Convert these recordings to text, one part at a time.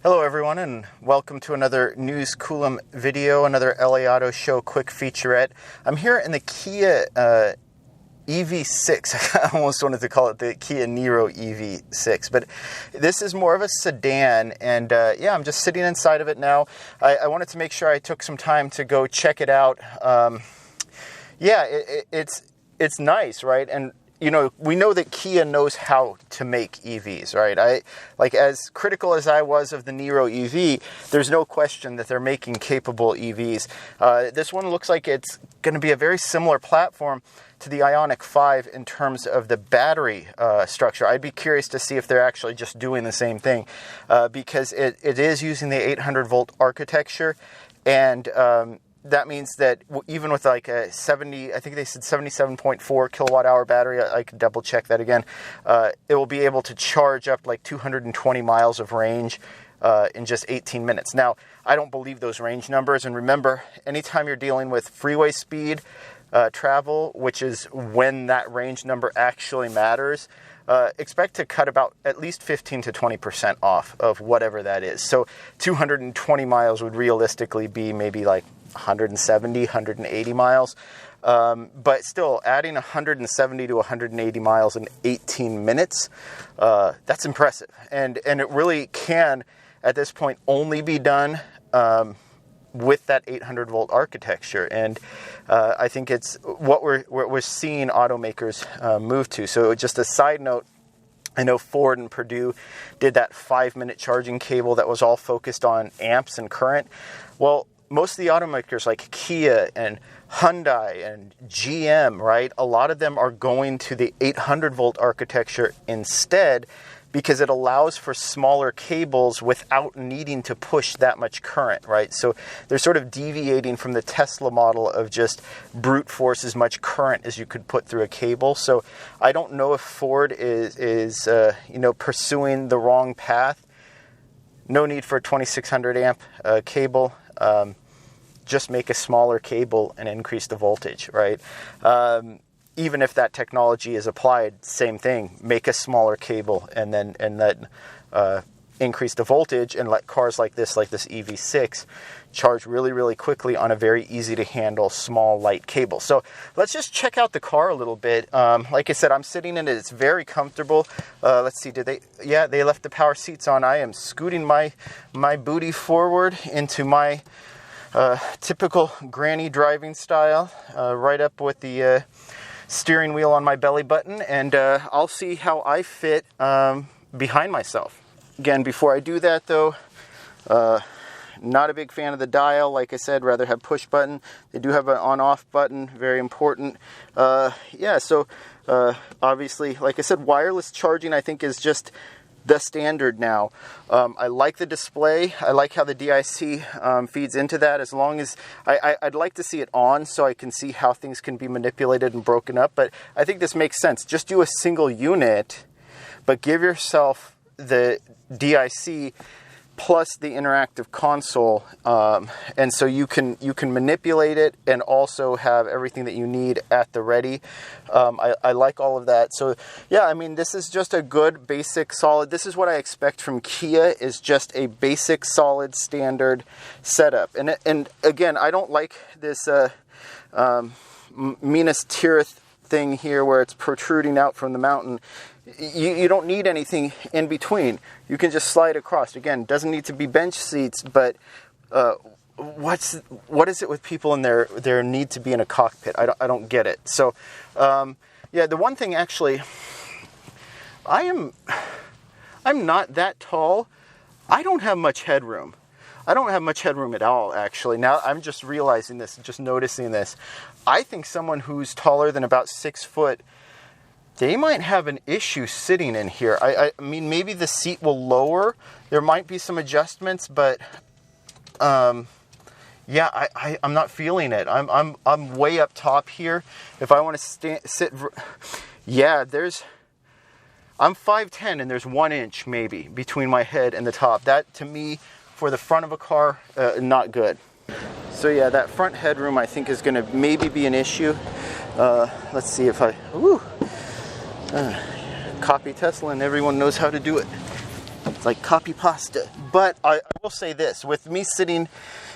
Hello everyone, and welcome to another News Coolum video, another LA Auto Show quick featurette. I'm here in the Kia EV6. I almost wanted to call it the Kia Niro EV6, but this is more of a sedan, and yeah, I'm just sitting inside of it now. I wanted to make sure I took some time to go check it out. Yeah, it's nice, right? And you know, we know that Kia knows how to make EVs, right? As critical as I was of the Niro EV, there's no question that they're making capable EVs. This one looks like it's going to be a very similar platform to the Ioniq 5 in terms of the battery structure. I'd be curious to see if they're actually just doing the same thing, because it is using the 800 volt architecture, and that means that even with like a 70, I think they said 77.4 kilowatt hour battery, I could double check that again, it will be able to charge up like 220 miles of range in just 18 minutes. Now, I don't believe those range numbers, and remember, anytime you're dealing with freeway speed travel, which is when that range number actually matters, expect to cut about at least 15 to 20% off of whatever that is. So 220 miles would realistically be maybe like 170, 180 miles. But still, adding 170 to 180 miles in 18 minutes, that's impressive. And it really can, at this point, only be done with that 800 volt architecture. And I think it's what we're seeing automakers move to. So just a side note, I know Ford and Purdue did that 5-minute charging cable that was all focused on amps and current. Well, most of the automakers like Kia and Hyundai and GM, right, a lot of them are going to the 800 volt architecture instead, because it allows for smaller cables without needing to push that much current, right? So they're sort of deviating from the Tesla model of just brute force as much current as you could put through a cable. So I don't know if Ford is pursuing the wrong path. No need for a 2600 amp cable. Just make a smaller cable and increase the voltage, right? Even if that technology is applied, same thing. Make a smaller cable and then increase the voltage, and let cars like this EV6, charge really, really quickly on a very easy to handle small light cable. So let's just check out the car a little bit. Like I said, I'm sitting in it. It's very comfortable. Let's see. Yeah, they left the power seats on. I am scooting my booty forward into my typical granny driving style, right up with the steering wheel on my belly button, and I'll see how I fit behind myself. Again, before I do that though, not a big fan of the dial. Like I said, rather have push button. They do have an on-off button, very important. Yeah, so obviously, like I said, wireless charging I think is just the standard now. I like the display. I like how the DIC feeds into that. As long as I'd like to see it on so I can see how things can be manipulated and broken up, but I think this makes sense. Just do a single unit, but give yourself the DIC plus the interactive console, and so you can manipulate it and also have everything that you need at the ready. I like all of that. So yeah, I mean, this is just a good basic solid. This is what I expect from Kia, is just a basic solid standard setup. And again, I don't like this Minas Tirith thing here where it's protruding out from the mountain. You don't need anything in between. You can just slide across. Again, doesn't need to be bench seats, but what is it with people in their need to be in a cockpit? I don't get it. So yeah, the one thing actually, I'm not that tall. I don't have much headroom. I don't have much headroom at all, actually. Now I'm just realizing this, just noticing this. I think someone who's taller than about 6 foot, they might have an issue sitting in here. I mean, maybe the seat will lower. There might be some adjustments, but yeah, I'm not feeling it. I'm way up top here. If I want to sit, yeah, I'm 5'10", and there's 1 inch maybe between my head and the top. That, to me, for the front of a car, not good. So yeah, that front headroom I think is going to maybe be an issue. Let's see if copy Tesla, and everyone knows how to do it. It's like copy pasta. But I will say this, with me sitting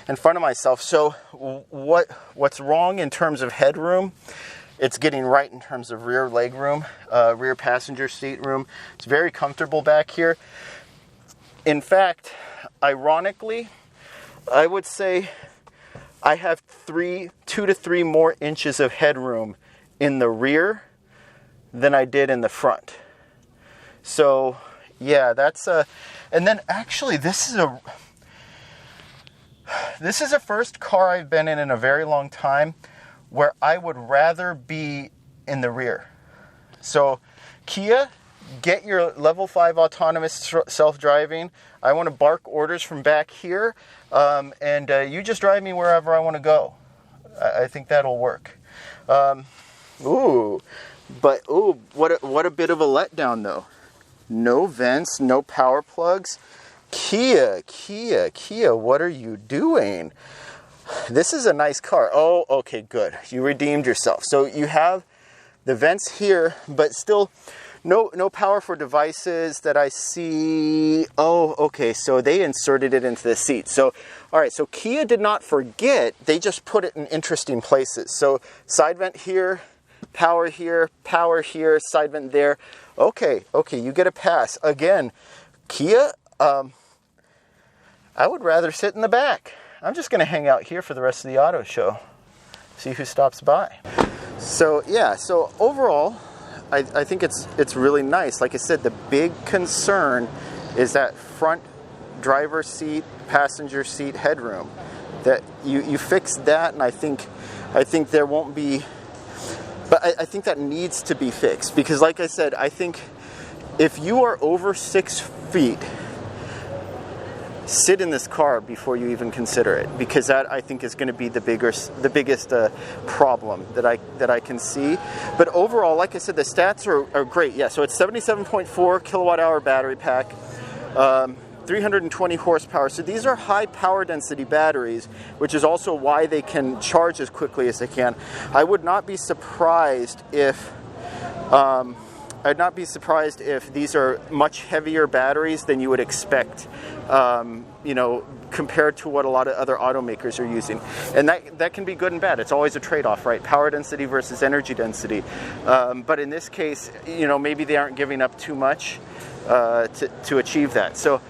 in front of myself, so what's wrong in terms of headroom, it's getting right in terms of rear leg room, rear passenger seat room. It's very comfortable back here. In fact, ironically, I would say I have 2 to 3 more inches of headroom in the rear than I did in the front. So yeah, that's and then actually this is a first car I've been in a very long time where I would rather be in the rear. So Kia, get your level 5 autonomous self-driving. I want to bark orders from back here, and you just drive me wherever I want to go. I think that'll work. What a bit of a letdown though. No vents, no power plugs. Kia, what are you doing? This is a nice car. Oh, okay, good. You redeemed yourself. So you have the vents here, but still no power for devices that I see. Oh, okay, so they inserted it into the seat. So, all right, so Kia did not forget. They just put it in interesting places. So side vent here, power here, side vent there. Okay, you get a pass. Again, Kia, I would rather sit in the back. I'm just going to hang out here for the rest of the auto show. See who stops by. So yeah, so overall, I think it's really nice. Like I said, the big concern is that front driver's seat, passenger seat headroom. That you fix that, and I think there won't be. But I think that needs to be fixed because, like I said, I think if you are over 6 feet, sit in this car before you even consider it, because that I think is going to be the biggest problem that I can see. But overall, like I said, the stats are great. Yeah, so it's 77.4 kilowatt hour battery pack, 320 horsepower. So these are high power density batteries, which is also why they can charge as quickly as they can. I would not be surprised if these are much heavier batteries than you would expect, compared to what a lot of other automakers are using. And that can be good and bad. It's always a trade-off, right? Power density versus energy density. But in this case, maybe they aren't giving up too much to achieve that. So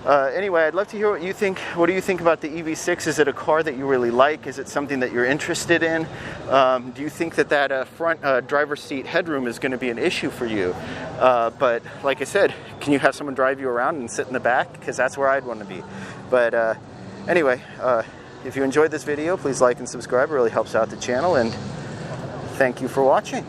anyway, I'd love to hear what you think. What do you think about the EV6? Is it a car that you really like? Is it something that you're interested in? Do you think that front driver's seat headroom is going to be an issue for you? But like I said, can you have someone drive you around and sit in the back? Because that's where I'd want to be. But anyway, if you enjoyed this video, please like and subscribe. It really helps out the channel. And thank you for watching.